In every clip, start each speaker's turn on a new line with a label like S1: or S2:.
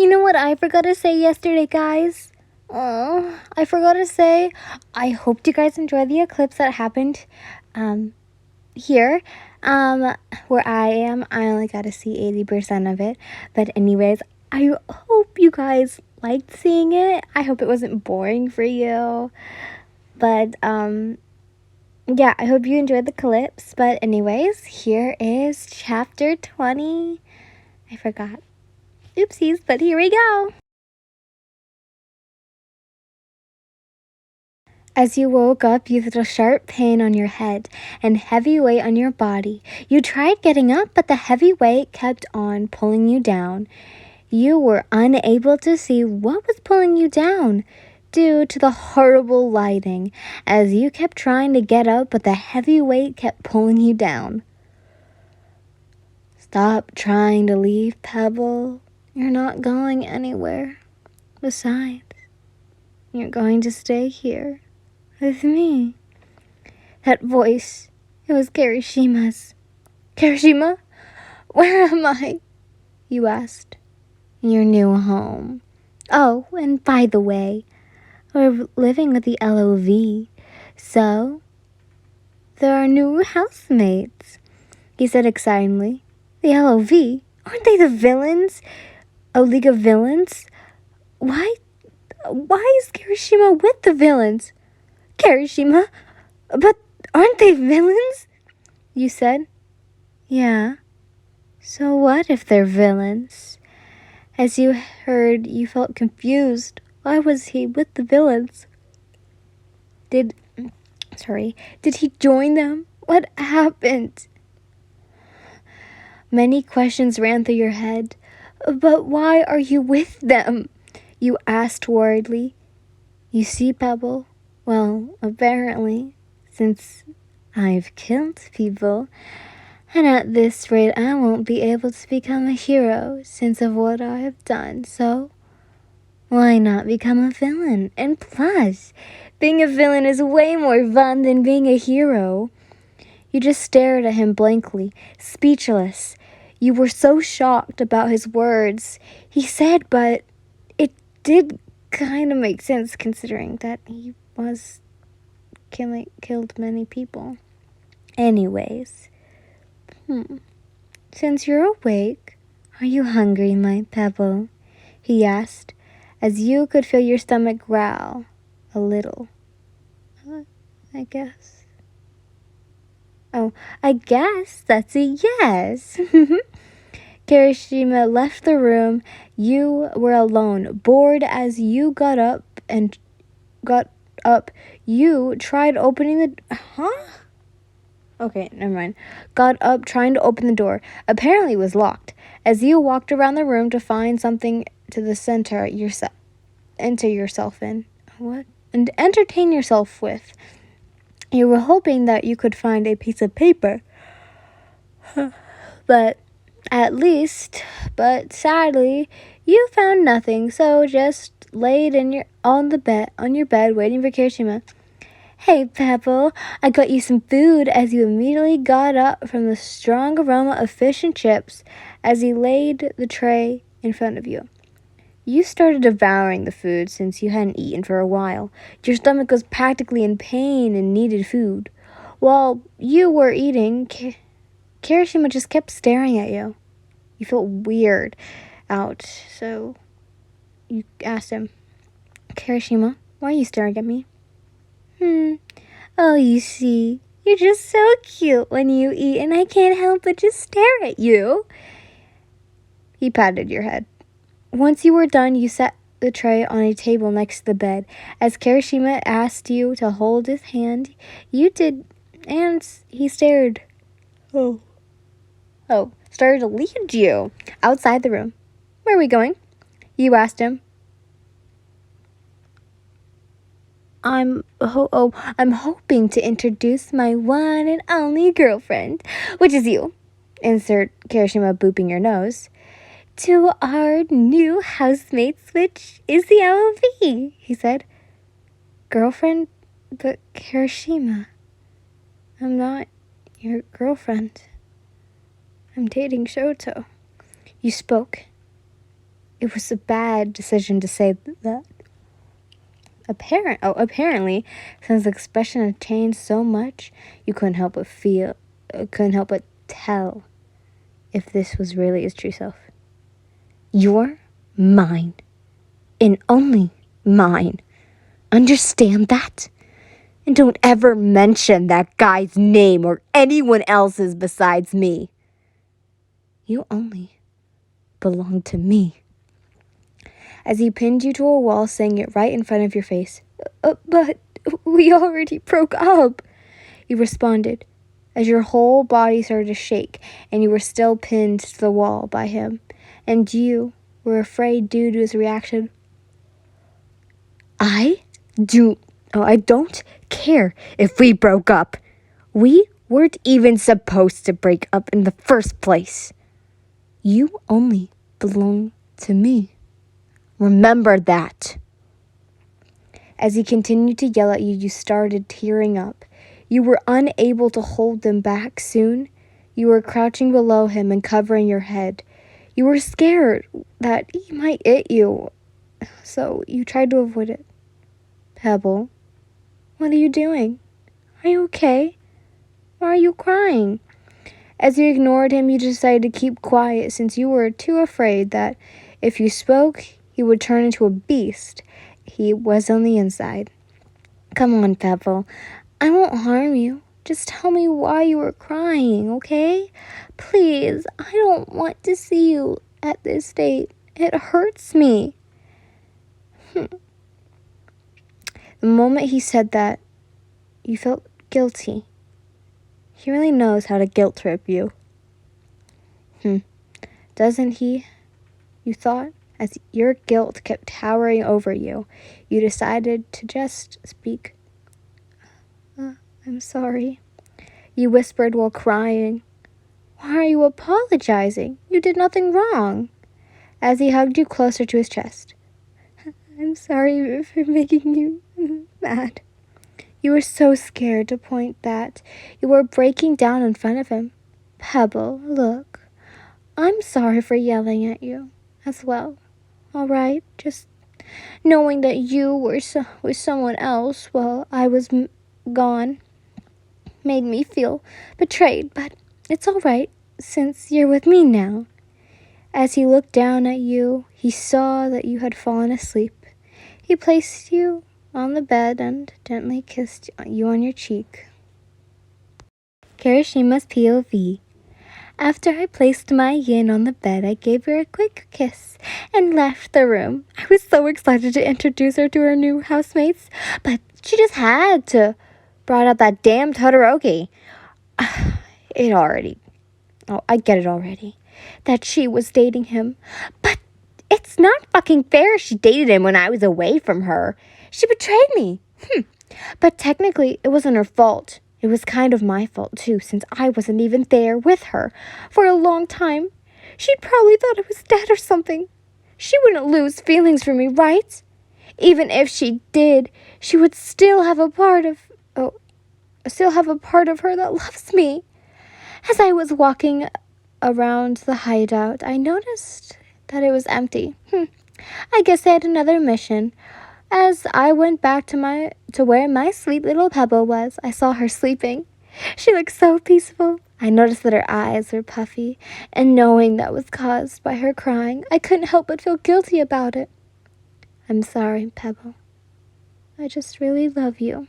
S1: You know what I forgot to say yesterday, guys? Oh, I forgot to say, I hope you guys enjoyed the eclipse that happened here. Where I am, I only got to see 80% of it. But anyways, I hope you guys liked seeing it. I hope it wasn't boring for you. But, yeah, I hope you enjoyed the eclipse. But anyways, here is chapter 20. I forgot. Oopsies, but here we go. As you woke up, you felt a sharp pain on your head and heavy weight on your body. You tried getting up, but the heavy weight kept on pulling you down. You were unable to see what was pulling you down due to the horrible lighting. As you kept trying to get up, but the heavy weight kept pulling you down. Stop trying to leave, Pebble. You're not going anywhere. Besides, you're going to stay here with me. That voice, it was Kirishima's. Kirishima? Where am I? You asked. Your new home. Oh, and by the way, we're living with the LOV, so there are new housemates, he said excitedly. The LOV? Aren't they the villains? A league of villains? Why is Kirishima with the villains? Kirishima? But aren't they villains? You said. Yeah. So what if they're villains? As you heard, you felt confused. Why was he with the villains? Did he join them? What happened? Many questions ran through your head. But why are you with them? You asked worriedly. You see, Pebble? Well, apparently, since I've killed people, and at this rate I won't be able to become a hero since of what I have done, so why not become a villain? And plus, being a villain is way more fun than being a hero. You just stared at him blankly, speechless. You were so shocked about his words. He said, but it did kind of make sense considering that he was killed many people. Anyways, since you're awake, are you hungry, my Pebble? He asked, as you could feel your stomach growl a little. I guess. Oh, I guess that's a yes. Kirishima left the room. You were alone, bored. As you got up, you tried opening the... Okay, never mind. Got up, trying to open the door. Apparently it was locked. As you walked around the room to find something to the center enter yourself in. What? And entertain yourself with. You were hoping that you could find a piece of paper. But sadly, you found nothing, so just laid on your bed waiting for Kirishima. Hey, Pebble, I got you some food. As you immediately got up from the strong aroma of fish and chips as he laid the tray in front of you. You started devouring the food since you hadn't eaten for a while. Your stomach was practically in pain and needed food. While you were eating, Kirishima just kept staring at you. You felt weird out, so you asked him, Kirishima, why are you staring at me? Oh, you see, you're just so cute when you eat, and I can't help but just stare at you. He patted your head. Once you were done, you set the tray on a table next to the bed. As Kirishima asked you to hold his hand, you did, and he started to lead you outside the room. Where are we going? You asked him. I'm hoping to introduce my one and only girlfriend, which is you. Insert Kirishima booping your nose. To our new housemates, which is the LOV, he said. Girlfriend? But Kirishima, I'm not your girlfriend. I'm dating Shoto. You spoke. It was a bad decision to say that. Apparently, since the expression had changed so much, you couldn't help but tell if this was really his true self. You're mine, and only mine. Understand that? And don't ever mention that guy's name or anyone else's besides me. You only belong to me. As he pinned you to a wall, saying it right in front of your face. But we already broke up, you responded, as your whole body started to shake and you were still pinned to the wall by him, and you were afraid due to his reaction. I don't care if we broke up. We weren't even supposed to break up in the first place. You only belong to me. Remember that. As he continued to yell at you, you started tearing up. You were unable to hold them back soon. You were crouching below him and covering your head. You were scared that he might hit you, so you tried to avoid it. Pebble, what are you doing? Are you okay? Why are you crying? As you ignored him, you decided to keep quiet since you were too afraid that if you spoke, he would turn into a beast. He was on the inside. Come on, Pebble. I won't harm you. Just tell me why you were crying, okay? Please, I don't want to see you at this state. It hurts me. The moment he said that, you felt guilty. He really knows how to guilt trip you. Doesn't he? You thought. As your guilt kept towering over you, you decided to just speak. I'm sorry, you whispered while crying. Why are you apologizing? You did nothing wrong. As he hugged you closer to his chest. I'm sorry for making you mad. You were so scared to point that you were breaking down in front of him. Pebble, look, I'm sorry for yelling at you as well. All right, just knowing that you were with someone else while I was gone made me feel betrayed, but it's all right since you're with me now. As he looked down at you, he saw that you had fallen asleep. He placed you on the bed and gently kissed you on your cheek. Kirishima's POV. After I placed my yin on the bed, I gave her a quick kiss and left the room. I was so excited to introduce her to her new housemates, but she just had to brought out that damn Todoroki. I get it already, that she was dating him. But it's not fucking fair she dated him when I was away from her. She betrayed me. But technically, it wasn't her fault. It was kind of my fault, too, since I wasn't even there with her for a long time. She'd probably thought I was dead or something. She wouldn't lose feelings for me, right? Even if she did, she would still have a part of her that loves me. As I was walking around the hideout, I noticed that it was empty. I guess I had another mission. As I went back to where my sweet little Pebble was, I saw her sleeping. She looked so peaceful. I noticed that her eyes were puffy, and knowing that was caused by her crying, I couldn't help but feel guilty about it. I'm sorry, Pebble. I just really love you,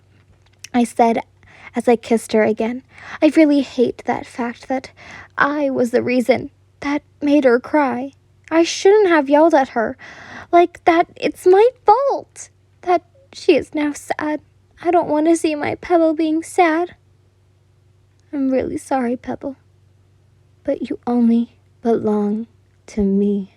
S1: I said as I kissed her again. I really hate that fact that I was the reason that made her cry. I shouldn't have yelled at her like that. It's my fault that she is now sad. I don't want to see my Pebble being sad. I'm really sorry, Pebble, but you only belong to me.